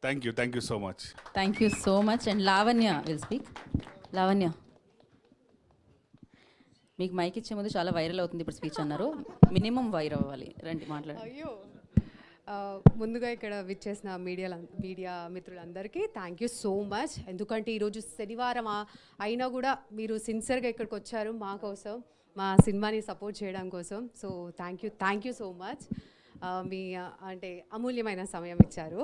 Thank you so much. Thank you so much. And Lavanya will speak. Lavanya, మీకు mic ఇచ్చే ముందు చాలా వైరల్ అవుతుంది ఇప్పుడు స్పీచ్ అన్నారు, మినిమం వైరల్ అవ్వాలి. రండి మాట్లాడండి. అయ్యో, ముందుగా ఇక్కడ విచ్చేసిన మీడియా మిత్రులందరికీ థ్యాంక్ యూ సో మచ్. ఎందుకంటే ఈరోజు శనివారం అయినా కూడా మీరు సిన్సియర్గా ఇక్కడికి వచ్చారు మా కోసం, మా సినిమాని సపోర్ట్ చేయడం కోసం. So thank you so much. మీ అంటే అమూల్యమైన సమయం ఇచ్చారు.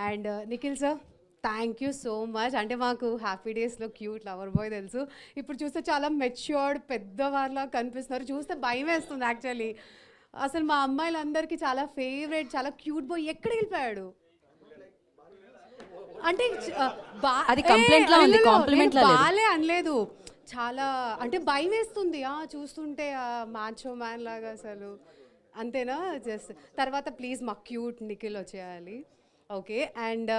And Nikhil sir, thank you so much. అంటే మాకు హ్యాపీ డేస్లో క్యూట్ లవర్ బాయ్ తెలుసు, ఇప్పుడు చూస్తే చాలా మెచ్యూర్డ్ పెద్దవారిలా కనిపిస్తున్నారు. చూస్తే భయం వేస్తుంది యాక్చువల్లీ. అసలు మా అమ్మాయిలందరికీ చాలా ఫేవరెట్, చాలా క్యూట్ బాయ్. ఎక్కడికి వెళ్ళిపోయాడు అంటే అది కంప్లైంట్ లా ఉంది, కాంప్లిమెంట్ లా లేదు. బాలే అనలేదు, చాలా అంటే భయం వేస్తుంది చూస్తుంటే మాచో మ్యాన్ లాగా. అసలు అంతేనా? జస్ట్ తర్వాత ప్లీజ్ మాకు క్యూట్ నిఖిల్ వచ్చేయాలి. ఓకే. అండ్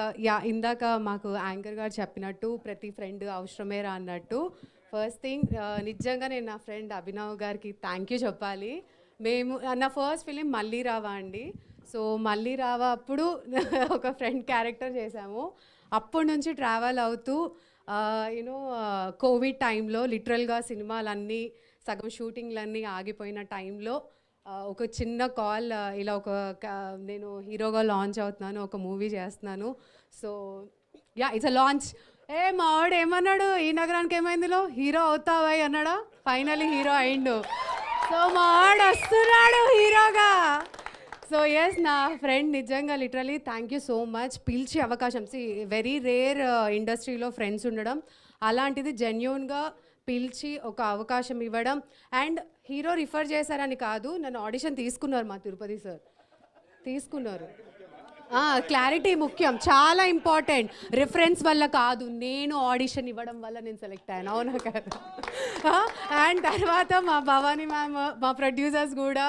ఇందాక మాకు యాంకర్ గారు చెప్పినట్టు ప్రతి ఫ్రెండ్ అవసరమే రా అన్నట్టు, ఫస్ట్ థింగ్ నిజంగా నేను నా ఫ్రెండ్ అభినవ్ గారికి థ్యాంక్ యూ చెప్పాలి. మేము నా ఫస్ట్ ఫిలిం మళ్ళీ రావా అండి. సో మళ్ళీ రావా అప్పుడు ఒక ఫ్రెండ్ క్యారెక్టర్ చేశాము. అప్పటి నుంచి ట్రావెల్ అవుతూ యూనో కోవిడ్ టైంలో లిటరల్గా సినిమాలన్నీ సగం షూటింగ్లన్నీ ఆగిపోయిన టైంలో ఒక చిన్న కాల్, ఇలా నేను హీరోగా లాంచ్ అవుతున్నాను, ఒక మూవీ చేస్తున్నాను. So it's a launch. మా వాడు ఏమన్నాడు, ఈ నగరానికి ఏమైందిలో హీరో అవుతావా అన్నాడా. ఫైనలీ హీరో అయిండు. సో మా వాడు వస్తున్నాడు హీరోగా. సో ఎస్, నా ఫ్రెండ్ నిజంగా literally thank you so much. పిలిచి అవకాశం, వెరీ రేర్ ఇండస్ట్రీలో ఫ్రెండ్స్ ఉండడం, అలాంటిది జెన్యూన్గా పిలిచి ఒక అవకాశం ఇవ్వడం. అండ్ హీరో రిఫర్ చేశారని కాదు, నన్ను ఆడిషన్ తీసుకున్నారు మా తిరుపతి సార్, తీసుకున్నారు. క్లారిటీ ముఖ్యం, చాలా ఇంపార్టెంట్. రిఫరెన్స్ వల్ల కాదు, నేను ఆడిషన్ ఇవ్వడం వల్ల నేను సెలెక్ట్ అయ్యాను, అవునా కదా. అండ్ తర్వాత మా భవానీ మ్యామ్, మా ప్రొడ్యూసర్స్ కూడా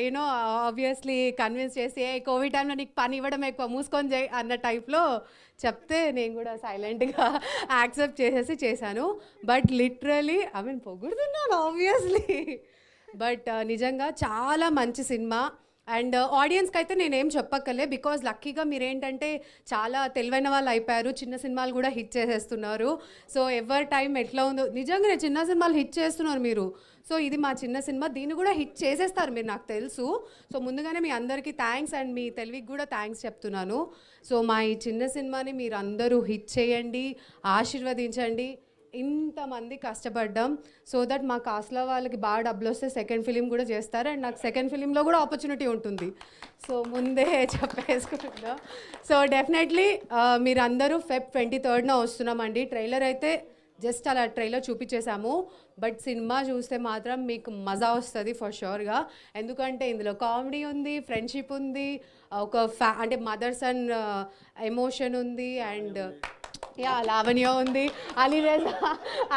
యూనో ఆబ్వియస్లీ కన్విన్స్ చేసి కోవిడ్ టైంలో నీకు పని ఇవ్వడం ఎక్కువ, మూసుకొని చేయి అన్న టైప్లో చెప్తే నేను కూడా సైలెంట్గా యాక్సెప్ట్ చేశాను. బట్ లిటరలీ పొగుడుతున్నాను ఆబ్వియస్లీ. బట్ నిజంగా చాలా మంచి సినిమా. అండ్ ఆడియన్స్కి అయితే నేనేం చెప్పక్కర్లే, బికాజ్ లక్కీగా మీరేంటంటే చాలా తెలివైన వాళ్ళు అయిపోయారు, చిన్న సినిమాలు కూడా హిట్ చేసేస్తున్నారు. సో ఎవరి టైం ఎట్లా ఉందో, నిజంగానే చిన్న సినిమాలు హిట్ చేస్తున్నారు మీరు. సో ఇది మా చిన్న సినిమా, దీన్ని కూడా హిట్ చేసేస్తారు మీరు, నాకు తెలుసు. సో ముందుగానే మీ అందరికీ థ్యాంక్స్, అండ్ మీ తెలివికి కూడా థ్యాంక్స్ చెప్తున్నాను. సో మా ఈ చిన్న సినిమాని మీరు అందరూ హిట్ చేయండి, ఆశీర్వదించండి. ఇంతమంది కష్టపడ్డాం సో దట్ మా కాస్ట్లో వాళ్ళకి బాగా డబ్బులు వస్తే సెకండ్ ఫిలిం కూడా చేస్తారు, అండ్ నాకు సెకండ్ ఫిలింలో కూడా ఆపర్చునిటీ ఉంటుంది. సో ముందే చెప్పేసుకుంటున్నాం. సో డెఫినెట్లీ మీరు అందరూ Feb 23న వస్తున్నామండి. ట్రైలర్ అయితే జస్ట్ అలా ట్రైలర్ చూపించేశాము, బట్ సినిమా చూస్తే మాత్రం మీకు మజా వస్తుంది ఫర్ షూర్గా. ఎందుకంటే ఇందులో కామెడీ ఉంది, ఫ్రెండ్షిప్ ఉంది, ఒక అంటే మదర్స్ అండ్ ఎమోషన్ ఉంది, అండ్ లావణ్య ఉంది,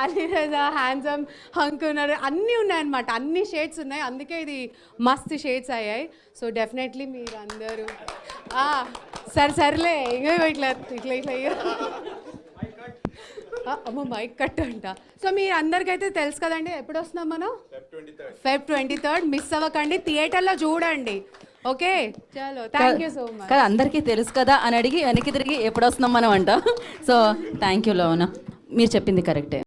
అలీరజా హ్యాండ్సమ్ హంక్ ఉన్నారు, అన్నీ ఉన్నాయన్నమాట, అన్ని షేడ్స్ ఉన్నాయి. అందుకే ఇది మస్తు షేడ్స్ అయ్యాయి. సో డెఫినెట్లీ మీరు అందరూ సర్లే ఇంకా ఇట్లా అమ్మ మైక్ కట్ అంట. సో మీ అందరికైతే తెలుసు కదండి, ఎప్పుడు వస్తున్నాం మనం, Feb 23rd. మిస్ అవ్వకండి, థియేటర్లో చూడండి. ఓకే, చలో థ్యాంక్ యూ సో మచ్. కదా అందరికీ తెలుసు కదా అని అడిగి వెనక్కి తిరిగి ఎప్పుడు వస్తున్నాం మనం అంట. సో థ్యాంక్ యూ లవణ, మీరు చెప్పింది కరెక్టే.